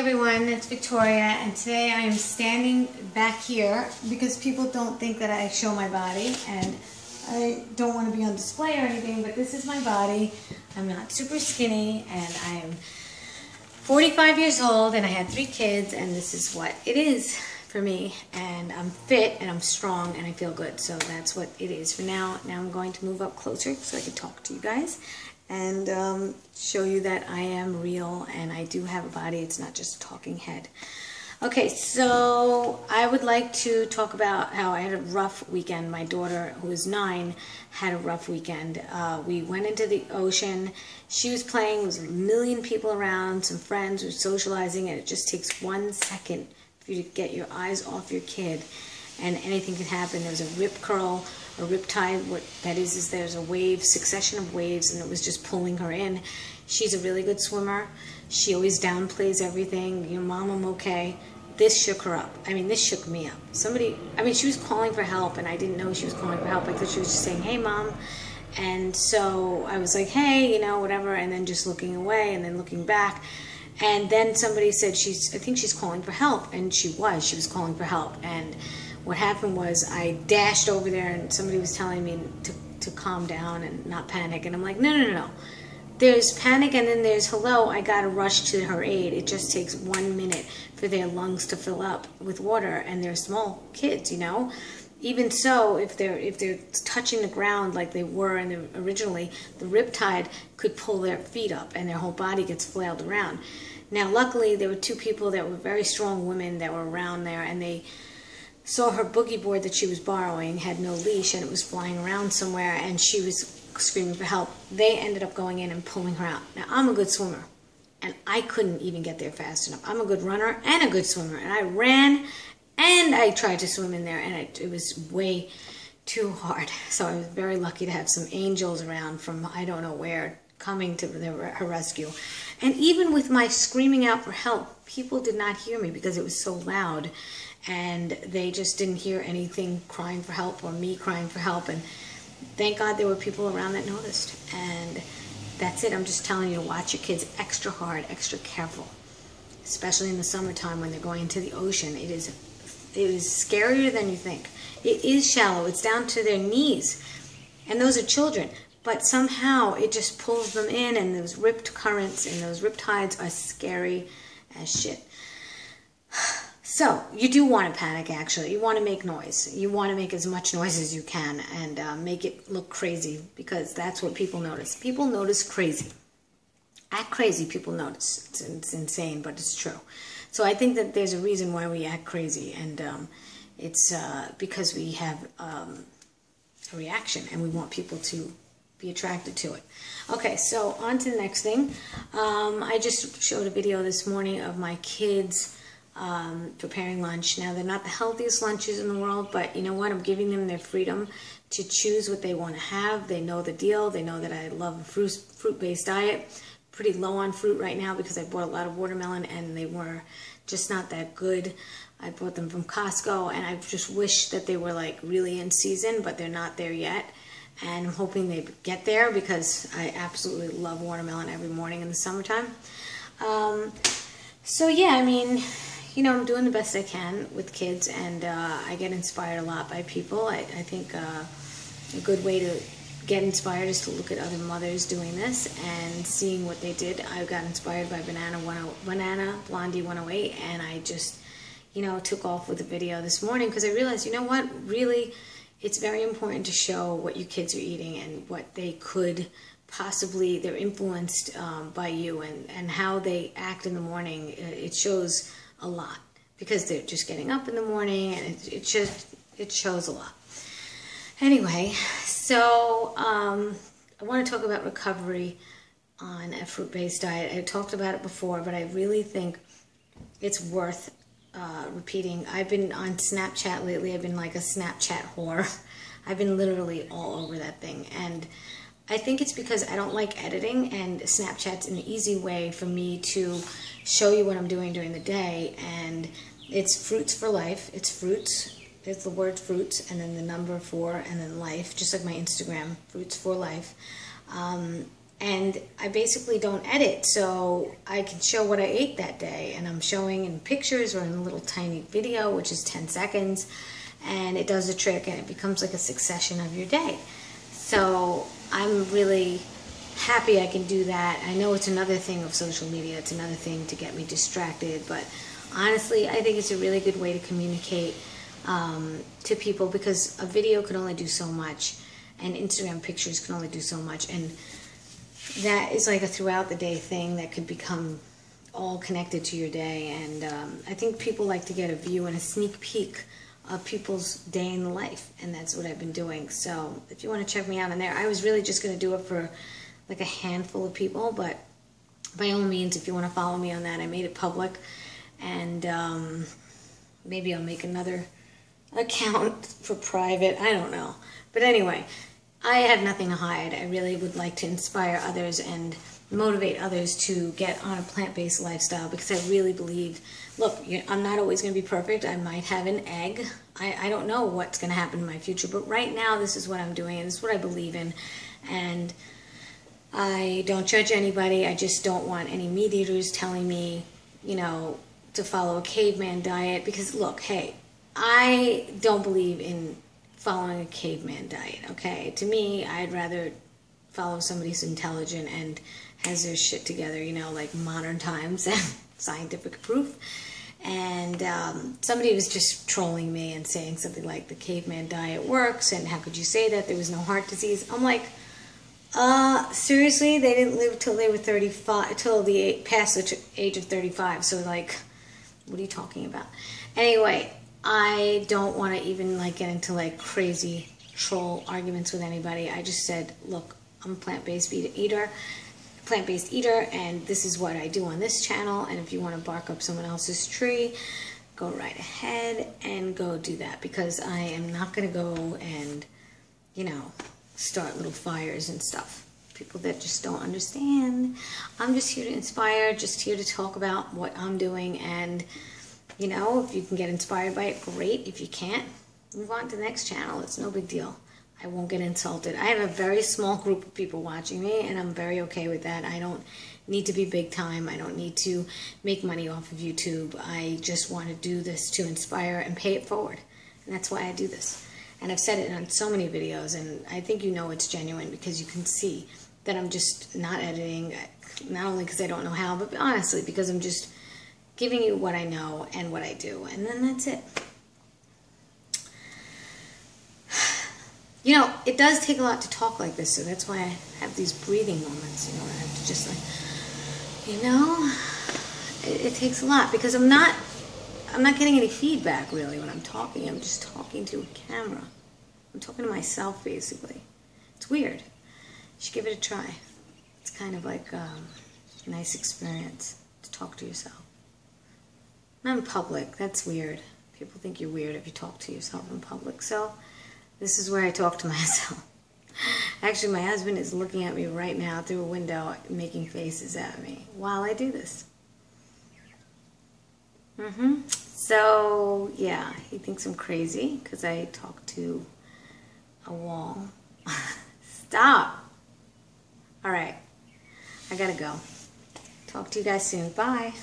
everyone, it's Victoria, and today I am standing back here because people don't think that I show my body, and I don't want to be on display or anything, but this is my body. I'm not super skinny, and I am 45 years old, and I had 3 kids, and this is what it is for me. And I'm fit, and I'm strong, and I feel good, so that's what it is for now. Now I'm going to move up closer so I can talk to you guys and show you that I am real and I do have a body. It's not just a talking head. Okay, so I would like to talk about how I had a rough weekend. My daughter, who is 9, had a rough weekend. We went into the ocean. She was playing. There was a million people around, some friends were socializing, and it just takes 1 second for you to get your eyes off your kid, and anything can happen. There was a rip curl, a rip tide. What that is there's a wave, succession of waves, and it was just pulling her in. She's a really good swimmer. She always downplays everything. You know, Mom, I'm okay. This shook her up. I mean, this shook me up. She was calling for help, and I didn't know she was calling for help. I thought she was just saying, hey, Mom. And so I was like, hey, you know, whatever, and then just looking away and then looking back. And then somebody said, I think she's calling for help, and she was calling for help. And what happened was I dashed over there, and somebody was telling me to calm down and not panic. And I'm like, no. There's panic, and then there's hello, I got to rush to her aid. It just takes 1 minute for their lungs to fill up with water, and they're small kids, you know. Even so, if they're touching the ground like they were originally, the riptide could pull their feet up, and their whole body gets flailed around. Now, luckily, there were 2 people that were very strong women that were around there, and they saw her boogie board that she was borrowing had no leash, and it was flying around somewhere, and she was screaming for help. They ended up going in and pulling her out. Now, I'm a good swimmer, and I couldn't even get there fast enough. I'm a good runner and a good swimmer, and I ran, and I tried to swim in there, and it was way too hard. So I was very lucky to have some angels around from I don't know where coming to her rescue. And even with my screaming out for help, people did not hear me because it was so loud, and they just didn't hear anything crying for help or me crying for help. And thank God there were people around that noticed. And that's it. I'm just telling you to watch your kids extra hard, extra careful, especially in the summertime when they're going into the ocean. It is scarier than you think. It is shallow. It's down to their knees, and those are children. But somehow it just pulls them in, and those ripped currents and those rip tides are scary as shit. So you do want to panic, actually. You want to make noise. You want to make as much noise as you can and make it look crazy, because that's what people notice. People notice crazy. Act crazy, people notice. It's insane, but it's true. So I think that there's a reason why we act crazy, and it's because we have a reaction, and we want people to be attracted to it. Okay, so on to the next thing. I just showed a video this morning of my kids preparing lunch. Now, they're not the healthiest lunches in the world, but you know what? I'm giving them their freedom to choose what they want to have. They know the deal. They know that I love a fruit-based diet. Pretty low on fruit right now because I bought a lot of watermelon, and they were just not that good. I bought them from Costco, and I just wish that they were like really in season, but they're not there yet. And I'm hoping they get there because I absolutely love watermelon every morning in the summertime. So yeah, I mean, you know, I'm doing the best I can with kids, and I get inspired a lot by people. I think a good way to get inspired is to look at other mothers doing this and seeing what they did. I got inspired by Banana Blondie 108, and I just, you know, took off with a video this morning because I realized, you know what, really, it's very important to show what your kids are eating and what they could possibly, they're influenced by you, and how they act in the morning. It shows a lot because they're just getting up in the morning, and it shows a lot. Anyway, so I want to talk about recovery on a fruit-based diet. I talked about it before, but I really think it's worth repeating. I've been on Snapchat lately. I've been like a Snapchat whore. I've been literally all over that thing, and I think it's because I don't like editing, and Snapchat's an easy way for me to show you what I'm doing during the day. And it's fruits for life. It's fruits. It's the word fruits, and then the number 4, and then life, just like my Instagram, fruits for life. And I basically don't edit, so I can show what I ate that day, and I'm showing in pictures or in a little tiny video, which is 10 seconds, and it does the trick, and it becomes like a succession of your day. So I'm really happy I can do that. I know it's another thing of social media, it's another thing to get me distracted, but honestly, I think it's a really good way to communicate to people, because a video can only do so much, and Instagram pictures can only do so much, and that is like a throughout the day thing that could become all connected to your day. And I think people like to get a view and a sneak peek of people's day in the life, and that's what I've been doing. So if you want to check me out on there, I was really just going to do it for like a handful of people, but by all means, if you want to follow me on that, I made it public, and maybe I'll make another account for private, I don't know. But anyway, I have nothing to hide. I really would like to inspire others and motivate others to get on a plant-based lifestyle, because I really believe, look, I'm not always going to be perfect. I might have an egg. I don't know what's going to happen in my future, but right now this is what I'm doing, and this is what I believe in. And I don't judge anybody. I just don't want any meat eaters telling me, you know, to follow a caveman diet, because look, hey, I don't believe in following a caveman diet, okay? To me, I'd rather follow somebody who's intelligent and has their shit together, you know, like modern times and scientific proof. And somebody was just trolling me and saying something like, the caveman diet works, and how could you say that? There was no heart disease. I'm like, seriously? They didn't live till they were 35, till past the age of 35. So like, what are you talking about? Anyway, I don't want to even like get into like crazy troll arguments with anybody. I just said, look, I'm a plant-based eater, and this is what I do on this channel. And if you want to bark up someone else's tree, go right ahead and go do that, because I am not going to go and, you know, start little fires and stuff. People that just don't understand. I'm just here to inspire, just here to talk about what I'm doing, and you know, if you can get inspired by it, great. If you can't, move on to the next channel. It's no big deal. I won't get insulted. I have a very small group of people watching me, and I'm very okay with that. I don't need to be big time. I don't need to make money off of YouTube. I just want to do this to inspire and pay it forward. And that's why I do this. And I've said it on so many videos, and I think you know it's genuine, because you can see that I'm just not editing, not only because I don't know how, but honestly because I'm just giving you what I know and what I do, and then that's it. You know, it does take a lot to talk like this, so that's why I have these breathing moments, you know, I have to just like, you know, it takes a lot, because I'm not getting any feedback really when I'm talking. I'm just talking to a camera. I'm talking to myself, basically. It's weird. You should give it a try. It's kind of like a nice experience to talk to yourself. Not in public. That's weird. People think you're weird if you talk to yourself in public. So this is where I talk to myself. Actually, my husband is looking at me right now through a window, making faces at me while I do this. So, yeah, he thinks I'm crazy because I talk to a wall. Stop. All right. I gotta go. Talk to you guys soon. Bye.